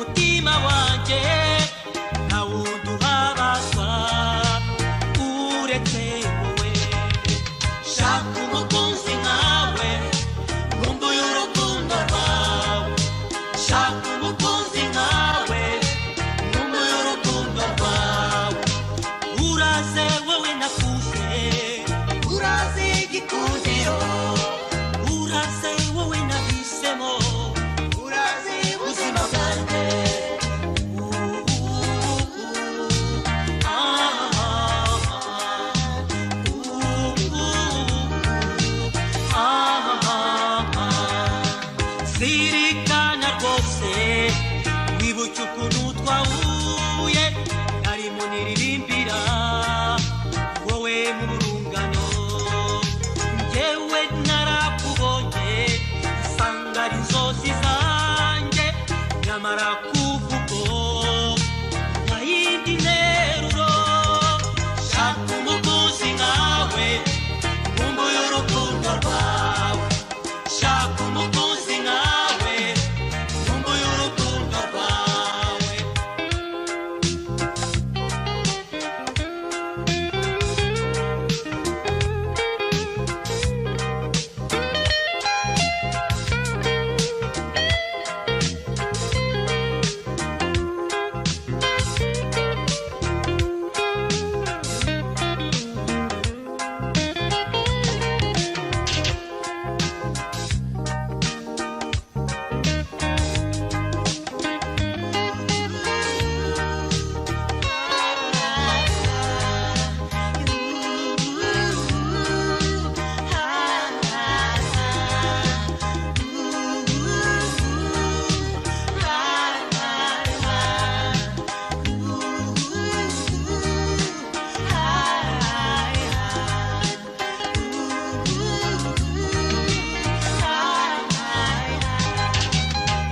umutima wanjye nta wundi uhabazwa uretse wowe shaka umukunzi nkawe nkumbuye urukundo rwawe shaka umukunzi nkawe nkumbuye urukundo rwawe uraze wowe nakuze uraze igikundiro uraze wowe nahisemo uraze ubuzima bwanjye zirikana rwose wibuke ukuntu twahuye narimo niririmbira wowe mu burungano njyewe narakubonye nsanga ari inzozi zanjye nyamara kuvugo nta yindi nteruro shaka umukunzi nkawe nkumbuye urukundo rwawe shaka umukunzi nkawe nkumbuye urukundo rwawe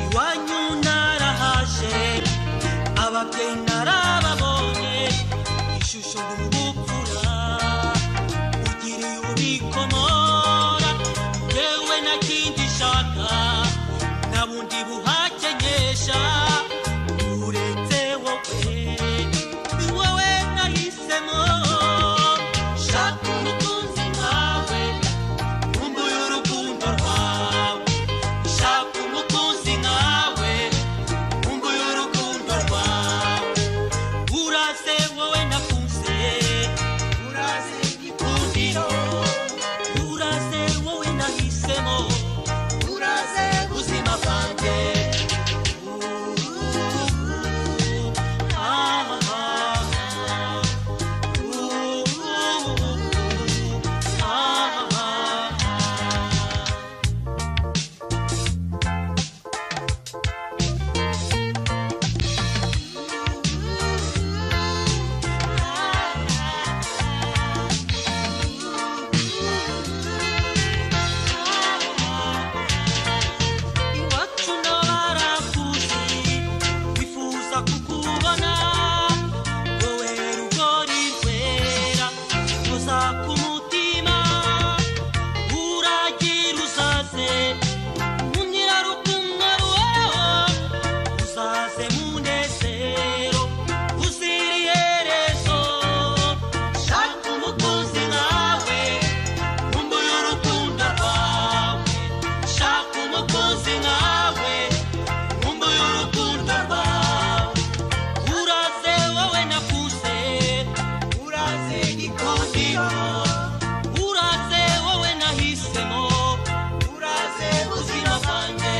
iwanyu narahaje ababyeyi narababonye ishusho n'ubupfura ugiriye ubikomora yewe na kindi shaka nta bundi buhakenyesha uretse wowe ni wowe nahisemo shaka umukunzi nkawe nkumbuye urukundo rwawe shaka umukunzi nkawe nkumbuye urukundo rwawe uraze wowe nakuze uraze igikundiro uraze wowe nahisemo uraze ubuzima bwanjye iwacu n'abarakuzi bifuza kukubona wowe rugori rwera uza ku mutima uragira uzaze mu nyirarukundo rwawe uzaze munezero uzira iherezo shaka umukunzi nkawe nkumbuye urukundo rwawe shaka umukunzi nkawe nkumbuye urukundo rwawe uraze wowe nakuze uraze igikundiro uraze wowe nahisemo uraze ubuzima bwanjye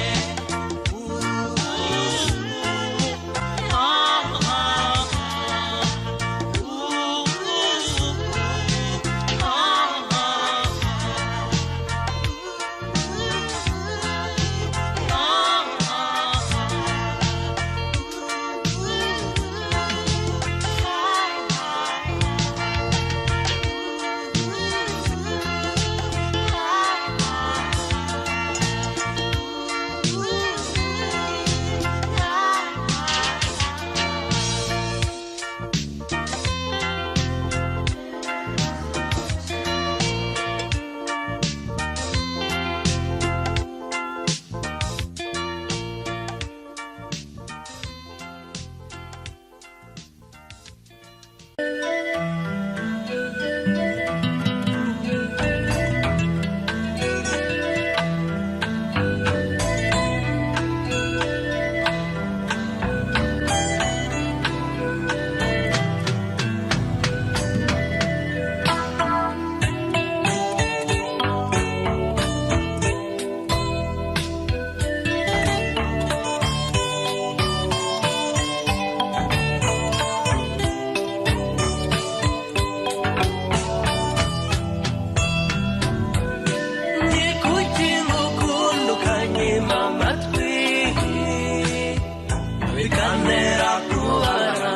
bikantera kubara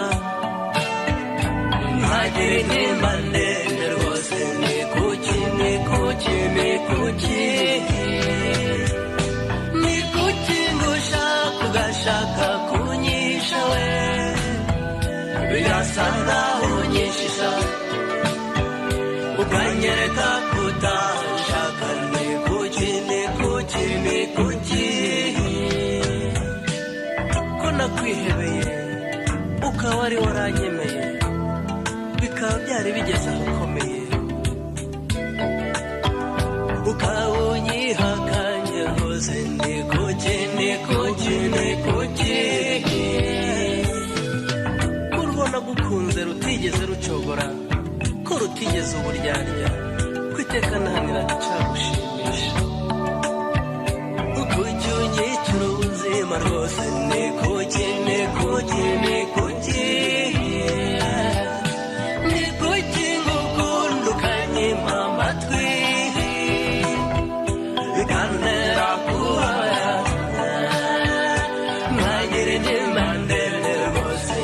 ntagire intimba ndende rwose ni kuki ngushaka ugashaka kunyisha we birasa naho unyishisha ukanyereka kutashaka ni kuki ko nakwihebeye ukaba ari waranyemeye bikaba byari bigeze aho ukomeye ukawunyihakanye hose ni kuki urubona gukunze rutigeze rucogora ko rutigeze uburyarya kwiteka nahanira icagushimisha kuki unyicira ubuzima rwose ni kuki ngukunda ukanyima amatwi bikantera kubabara ntagire intimba ndende rwose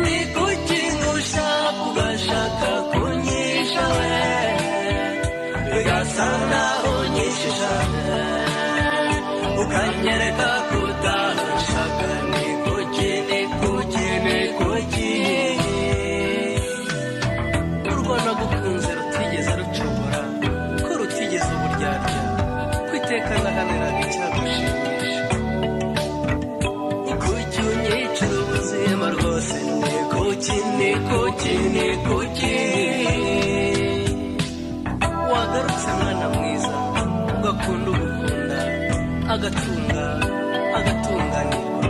ni kuki ngushaka ugashaka kunyisha we bigasa naho unyishisha ukanyereka kutashaka ni kuki urubona gukunze rutigeze rucogora ko rutigeze uburyarya kwiteka nahaniraga icyagushimisha kuki unyicira ubuzima rwose ni kuki wagarutse mwana mwiza ugakunda ugukunda agatunganirwa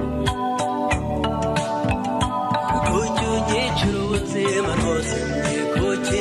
kuki unyicira ubuzima rwose ni kuki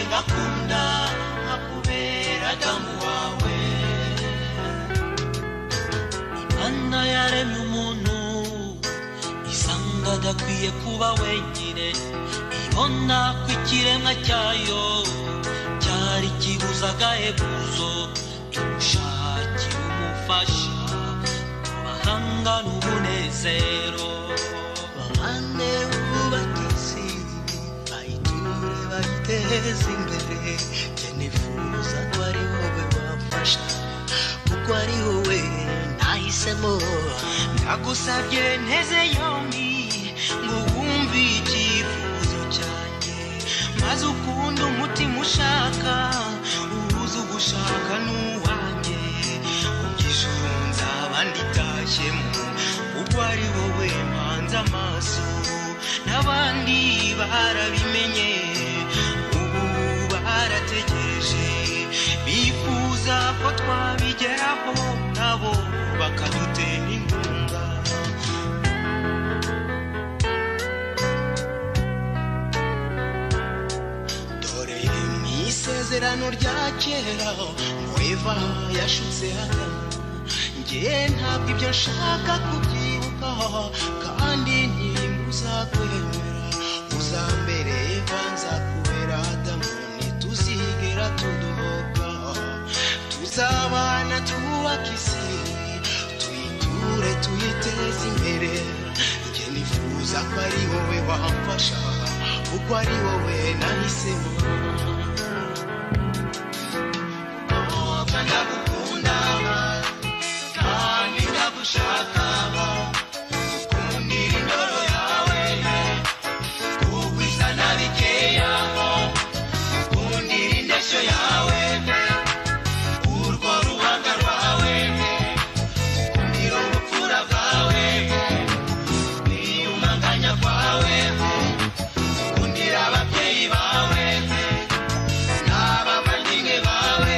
ngakunda akubera yaremye umuntu isanga adakwiye kuba wenyine ibona ko ikiremwa cyayo cyari kibuza agahebuzo imushakira umufasha bahanga n'umunezero bahane wubake isi bayiture bayiteze imbere nifuza ko ari wowe wamfasha kuko ari wowe nahisemo nagusabye nteze yombi ngo wumve icyifuzo cyanjye maze ukunda umutima ushaka ubuze ugushaka n'uwanjye ubw'ijuru nzaba nditashyemo kuko ari wowe mpanze amaso n'abandi barabimenye barategereje bifuza ko twabigeraho nabo bakadutera inkunga dore mu isezerano rya kera Eva yashutse Adamu njye ntabwo ibyo nshaka kubyibuka kandi ntimuzakwemera uzambere Eva nzakubera Adamu tuzigera tudohoka tuzabana twubaka isi tuyiture tuyiteze imbere njye nifuza ko ari wowe wamfasha kuko ari wowe nahisemo ndagukunda kandi ndagushaka ukundira indoro yawe kuko isa nabikeya yawe urwo ruhanga rwawe ukundira ubupfura bwawe niyumanganya kwawe ukundira ababyeyi bawe n'abavandimwe bawe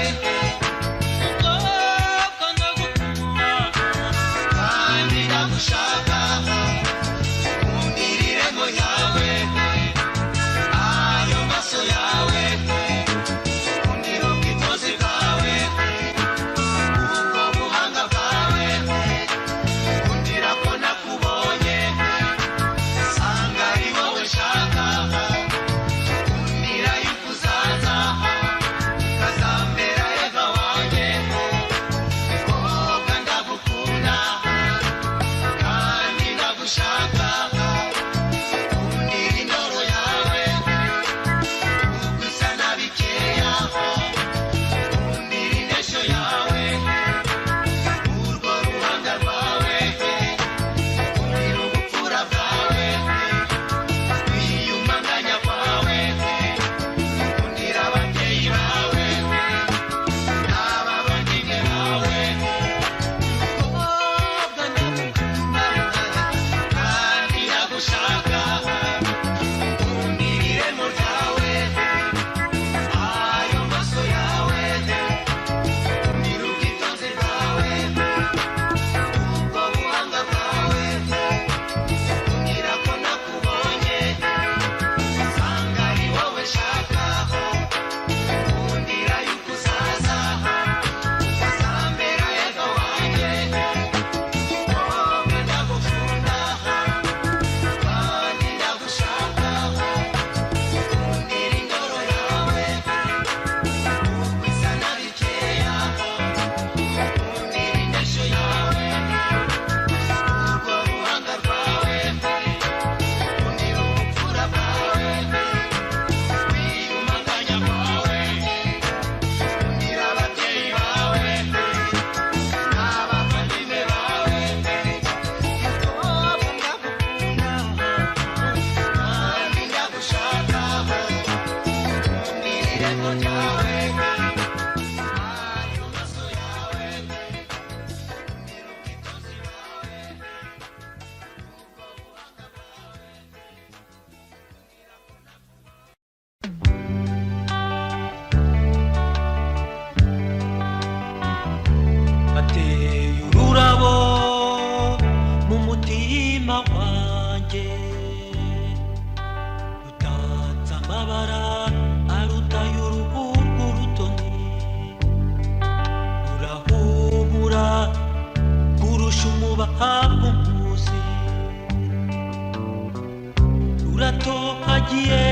muragiye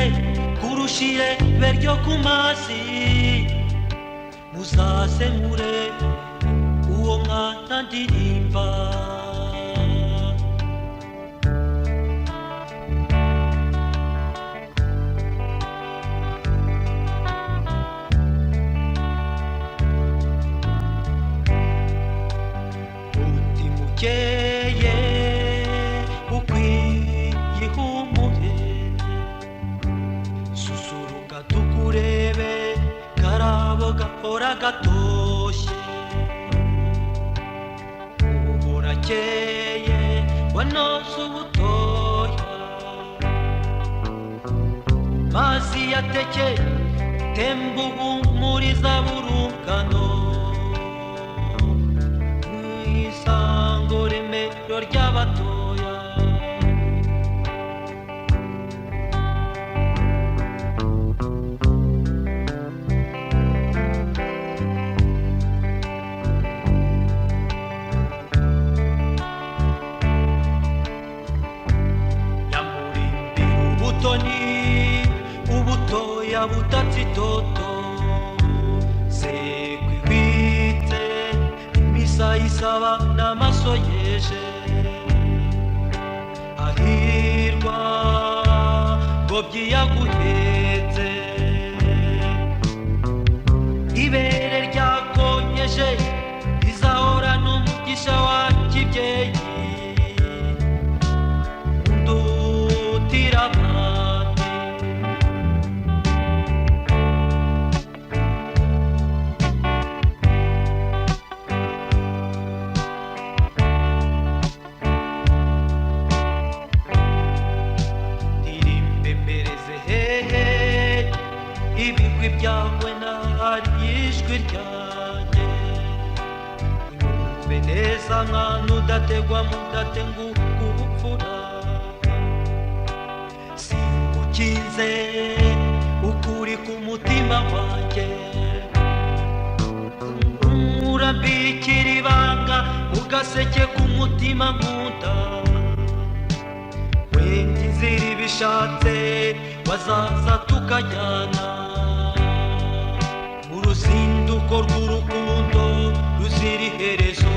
kurushire beryo kumasi muzasemure uwo mwana ndirimba ukeye ukwiye humure susuruka tukurebe karabo gahora gatoshye uburakeye wanoze ubutoya mazi yateke temba ubumuriza burungano remero ry'abatoya nyamurimbira ubutoni ubutoya butatsi toto sekwibite imisa isaba n'amaso yeje ahirwa ngobyi yaguhetse ibere ryakonyeje rizahora n'umugisha wa kibyeyi ndutira abandi ibigwi byawe nahari ijwi ryanjye unyumve neza mwana udategwa mudatenguka ubupfura singukinze ukuri ku mutima wanjye urambikira ibanga ugaseke ku mutima nkunda wenda inzira ibishatse wazaza tukajyana uruzinduko rw'urukundo ruzira iherezo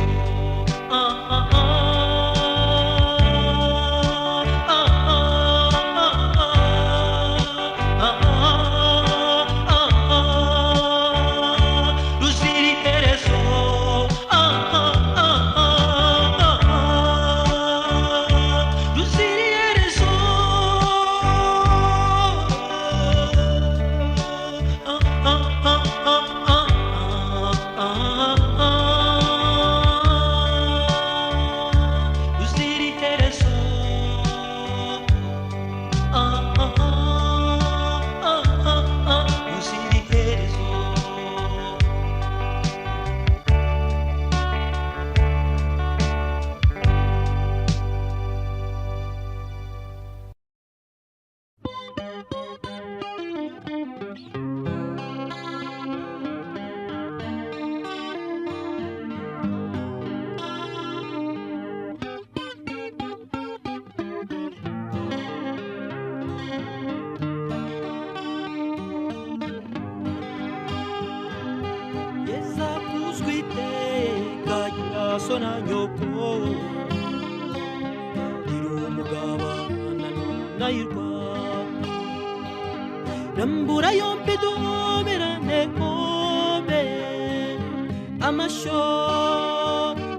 sona nyoko iro mugaba nairwa nambura yompe domerane kome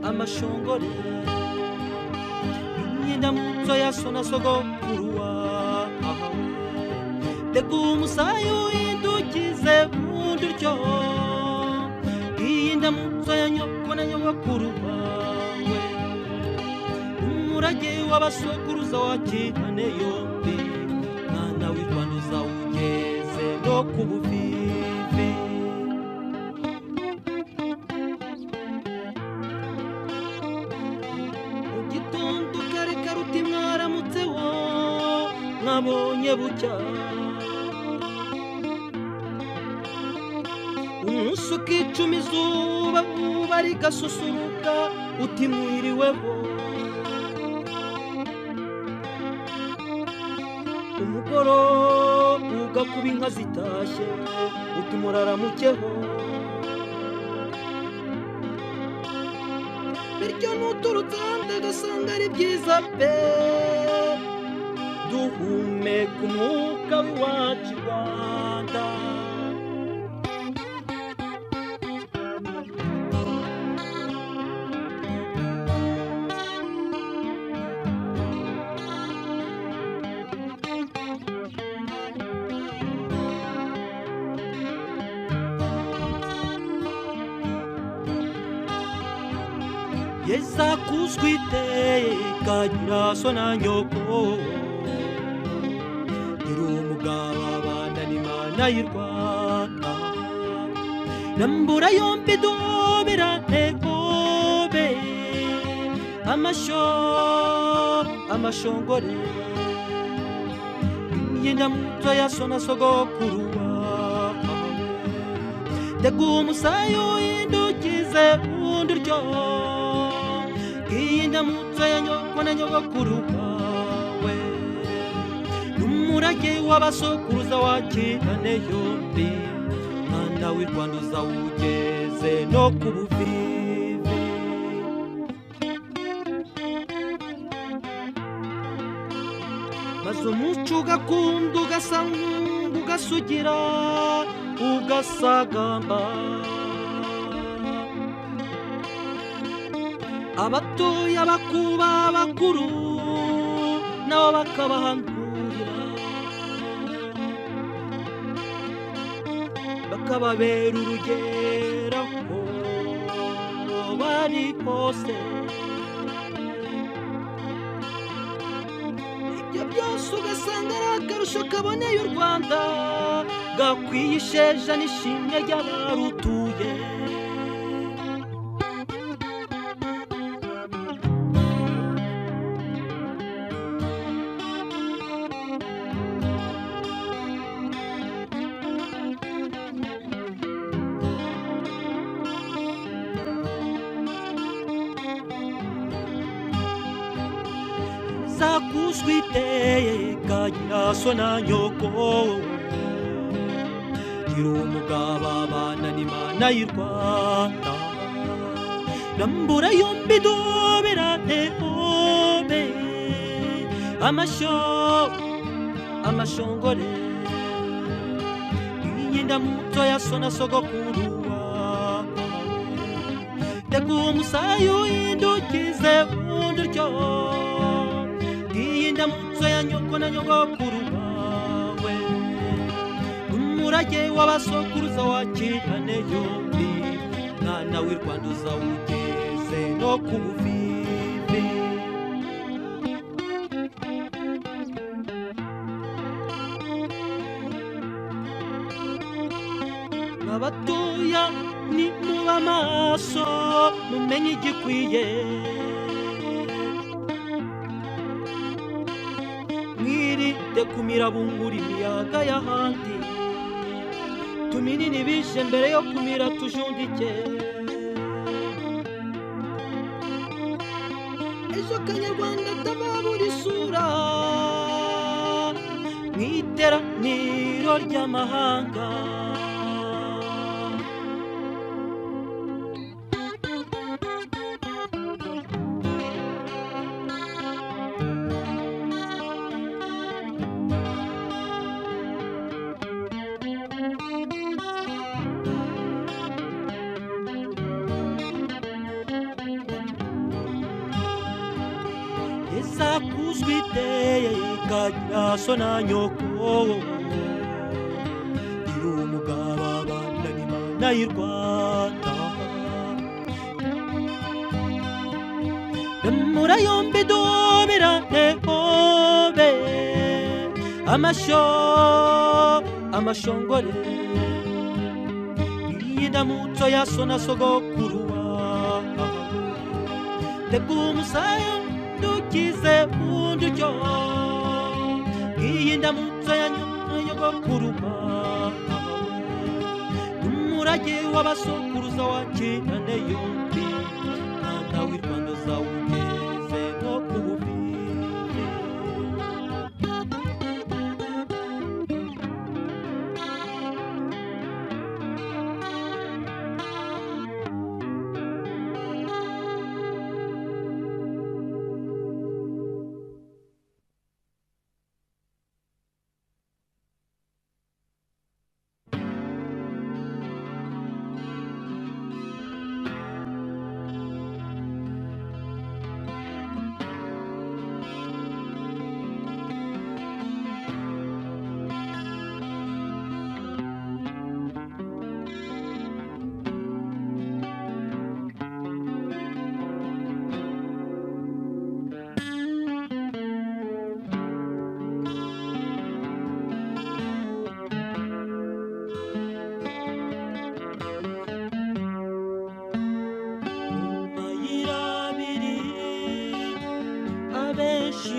amashongore nyinda mutso ya sona sogokuruwa tegumusayo indukize munduryo iyinda mutso ya nyoko na nyokuru bawe umurage w'abasokuruza wa kitane yombi mwana w'Irwanda uzawugeze no kubuvivi ugitondo kare karuti mwaramutseho mwabonye bucya umusuka icumi izuba uba rigasusuruka uti mwiriweho umugoro ugakuba inka zitashye utumuraramukeho bityo nuturutse hanze gasanga ari byiza pe duhumeka umwuka w'iwacu i Rwanda Yeza kuzwiteka nyiraso na nyoko umugabo abana n'Imana y'u Rwanda nambura yombi dobera ntegobe amashongore yenda muto yasona sogokuru wawe tega umusayo indukize unduryo yenda muto ya nyoko na nyogokuru wawe n'umurage w'abasokuruza wakirane yombi mwana w'i Rwanda uzawugeze no ku buvivi maze umuco ugakunda ugasanga ugasugira ugasagamba abatoya bakuba abakuru nabo bakabahanurira bakababera urugero aho bari hose ibyo byose ugasanga ari akarusho kaboneye u Rwanda gakwiye isheja n'ishimwe ry'abarutuye zakuzwiteka nyiraso na nyoko gira umugabo abana n'Imana y'u Rwanda nambura yombi dobera ntegobe amashongore yenda muto yasona sogokuru wawe tega umusayo indukize unduryo yenda muto ya nyoko na nyogokuru wawe umurage w'abasokuruza wakirane yombi mwana w'i Rwanda uzawugeze no ku buvivi abatoya ni muba maso mumenye igikwiye mwirinde kumira bungura imiyaga y'ahandi tuminini bishe mbere yo kumira tujundike ejo kanyarwanda atababura isura mw'iteraniro ry'amahanga zakuzwiteka nyiraso na nyoko gira umugabo abana n'Imana y'u Rwanda nambura yombi dobera ntegobe amashongore yenda muto yasona sogokuru wawe tega umusayo dukize unduryo yenda muto ya nyogokuru wawe umurage w'abasokuruza wakirane yombi mwana w'i Rwanda uzawugeze no ku buvivi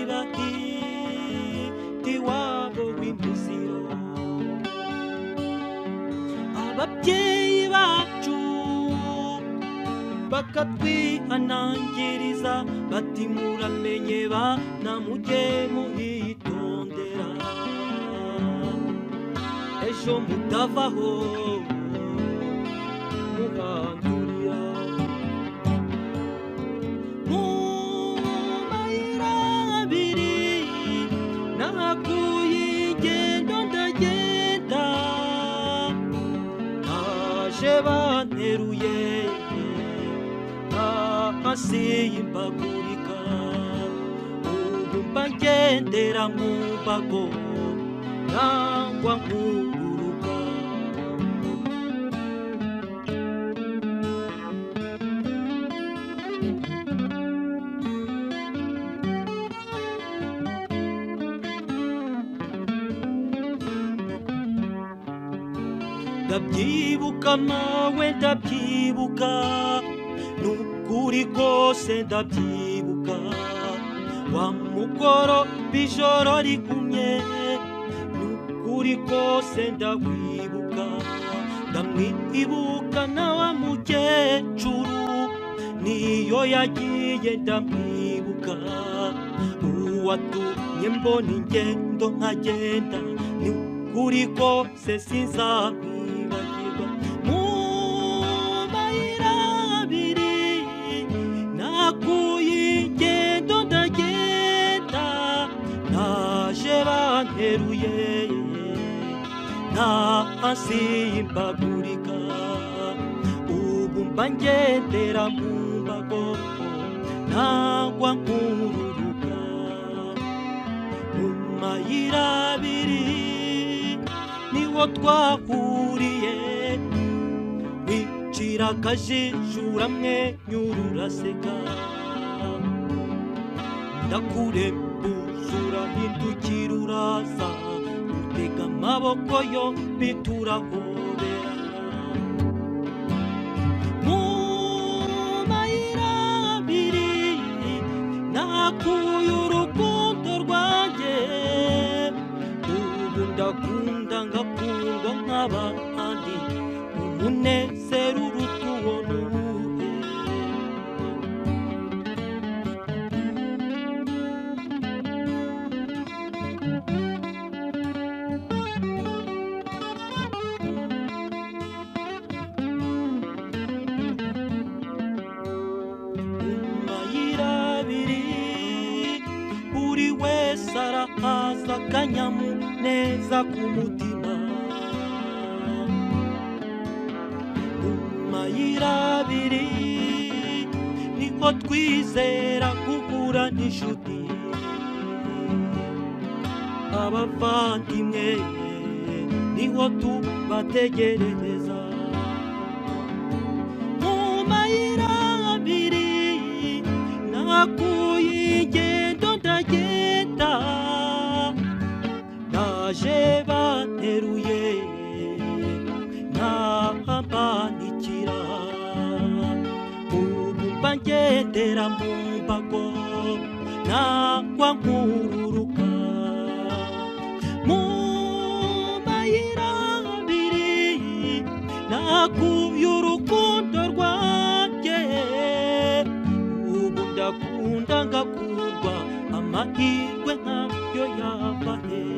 bahita iwabo w'imiziro. Ababyeyi bacu bakatwihanangiriza bati muramenye bana mujye muhitondera ejo mutavaho muhandurira. Mu mayira abiri nahakuye ingendo ndagenda, naje banteruye hasi y'imbagurika, ubu mba ngendera mu mbago nangwa nkururuka. Ndabyibuka mawe ndabyibuka, nukuri rwose ndabyibuka, wa mugoroba ijoro rigumye, nukuri rwose ndakwibuka. Ndamwibuka na wa mukecuru niyo yagiye ndamwibuka, uwatumye mbona ingendo nkagenda, nukuri rwose sinzamwibagirwa. Mu mayira abiri nakuye ingendo ndagenda, naje banteruye hasi y'imbagurika, ubu mba ngendera mu mbago ntagwa nkururuka. Mu mayira abiri niho twahuriye, wicira akajisho uramwenyura uraseka, ndakurembuza urahindukira uraza, utega amaboko yombi turahoberana. Mu mayira abiri nakuye urukundo rwanjye, ubu ndakunda ngakundwa nk'abandi, umunezero uruta uwo nuwuhe. Buri wese arahaza akanyamuneza ku mutima. Mu mayira abiri niho twizera guhura n'inshuti, abavandimwe niho tubategerereza. Mu mayira abiri nakuye ingendo ndagenda, naje banteruye ntahambanikira, ubu mba ngendera mu mbago nangwa nkururuka. Mu mayira abiri nakuye urukundo rwanjye, ubu ndakunda ngakurwa, amahirwe ntabyo yava hehe.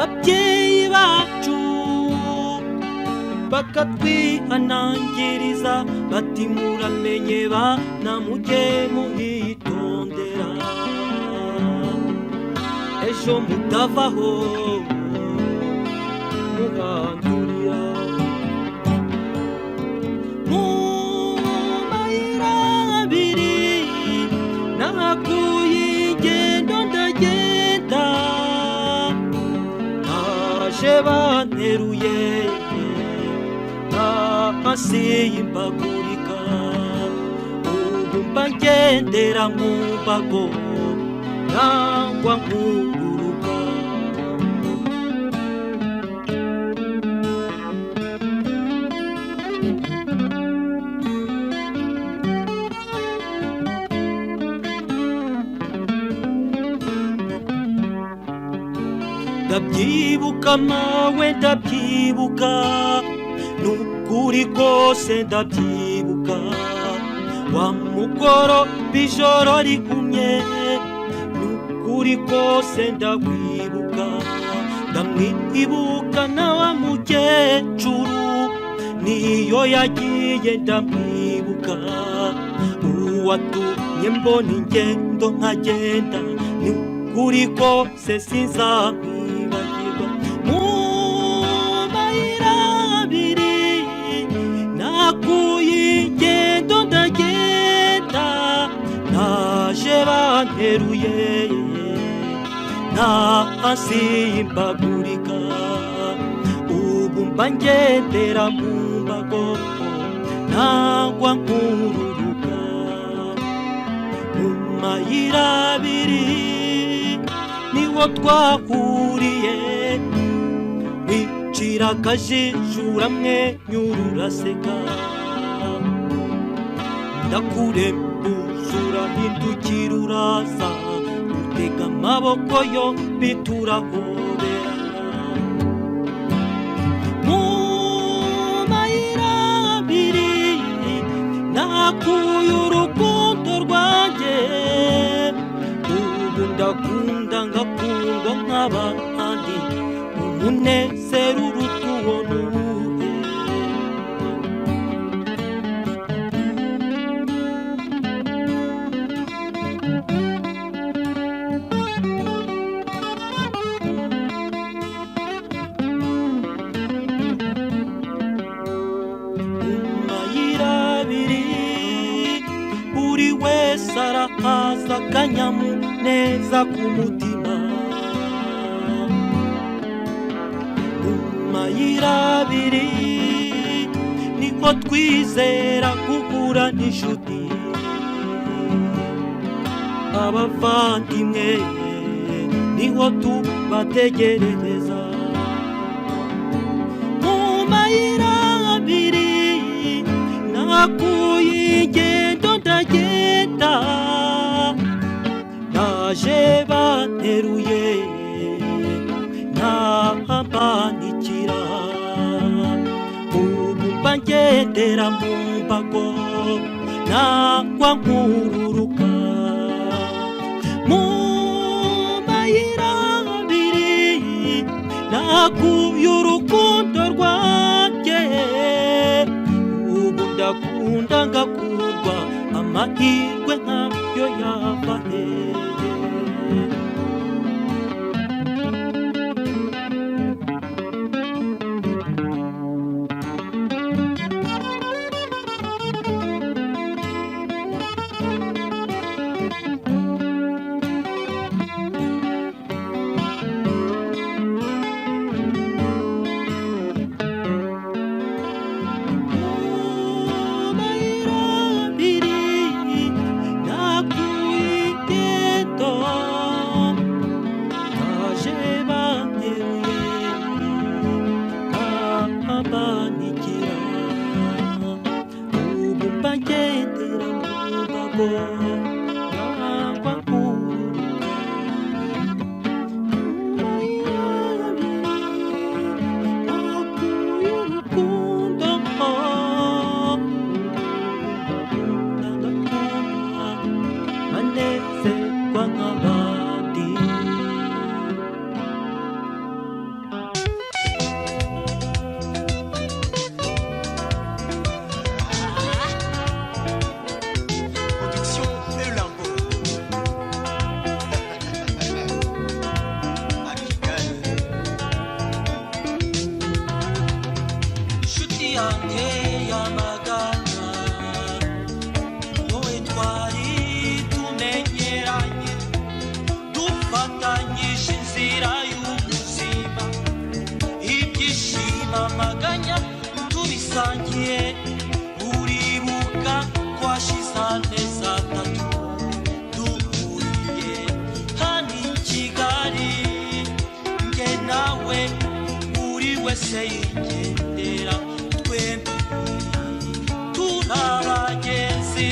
ababyeyi bacu bakatwihanangiriza bati muramenye bana mujye muhitondera ejo mutavaho mugandurira mu mayira abiri nahakuye ingendo ndagenda naje banteruye hasi y'imbagurika ubu mba ngendera mu mbago nangwa nkururuka ndabyibuka mawe ndabyibuka nukuri kose ndabyibuka wa mugoro bijoro rigumye nukuri kose ndakwibuka ndamwibuka na wa mukecuru niyo yagiye ndamwibuka uwatumye mbona ingendo nkagenda nukuri kose sinzamwibagirwa mu mayira abiri nakuye ingendo ndagenda naje banteruye hasi y'imbagurika ubu mba ngendera mu mbago nangwa nkururuka mu mayira abiri niho twahuriye wicira akajijura mwenyura uraseka ndakurembuza urahindukira uraza utega amaboko yombi turahoberana mu mayira abiri nakuye urukundo rwanjye ubu ndakunda ngakundwa nk'abandi umunezero uruta uwo nuwuhe buri wese arahaza akanyamuneza ku mutima mu mayira abiri niho twizera guhura n'inshuti abavandimwe niho tubategerereza mu mayira abiri nakuye ingendo ndagenda naje banteruye ntahambanikira ubu mba ngendera mu mbago nangwa nkururuka mu mayira abiri nakuye urukundo rwanjye ubu ndakunda ngakurwa amahirwe nkayo yava hehe amaganya tubisangiye uribuka twashize amezi atatu duhuriye hano i Kigali nge nawe buri wese yigendera twembi turabagenzi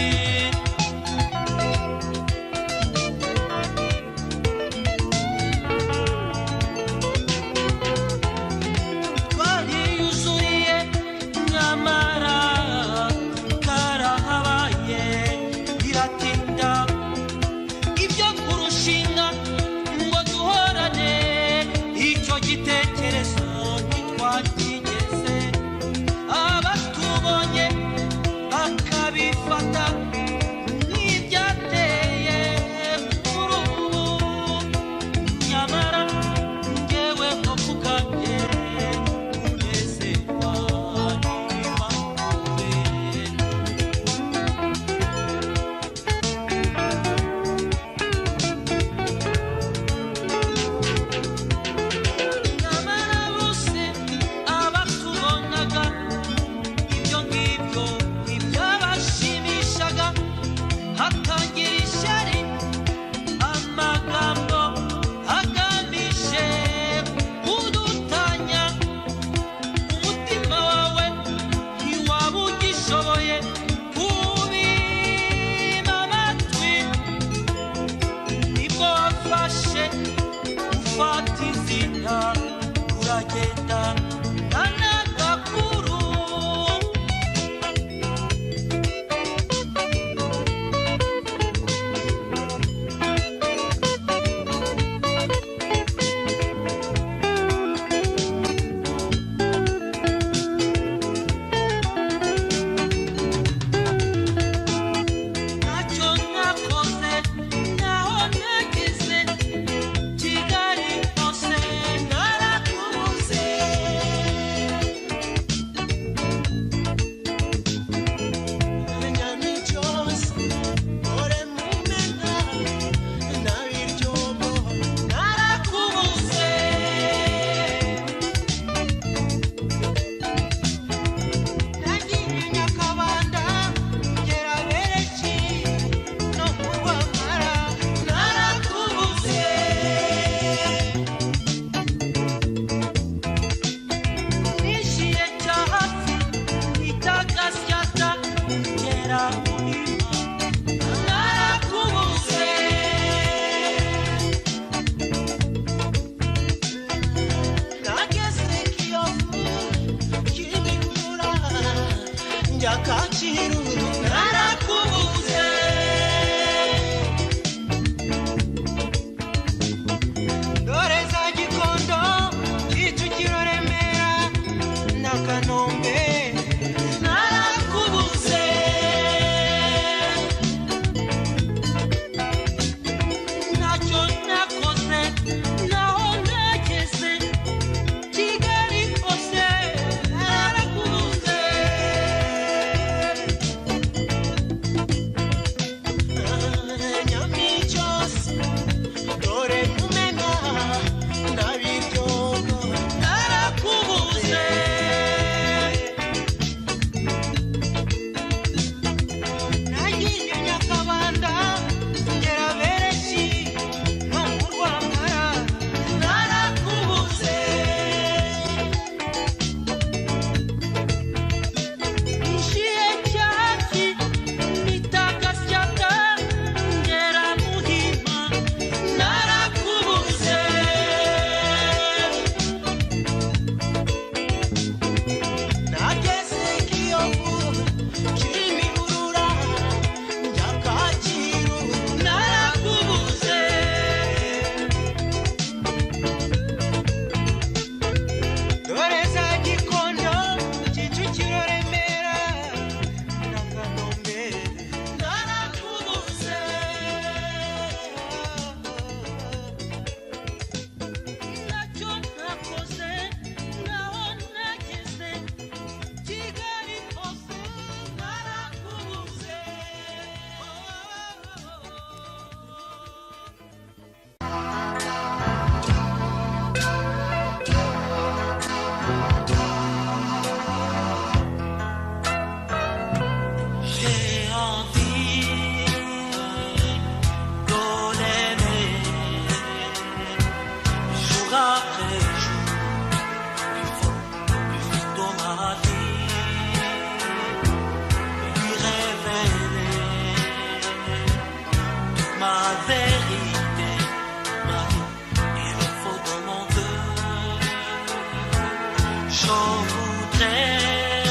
Je voudrais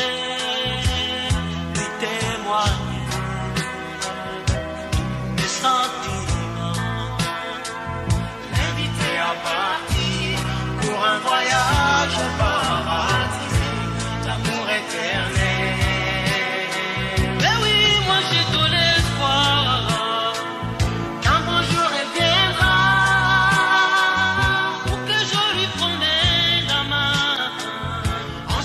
lui témoigner mes sentiments, L'inviter à partir pour un voyage au paradis d'amour éternel. mais oui, moi j'ai tout l'espoir Qu'un beau jour reviendra pour que je lui promette la main. en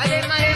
Además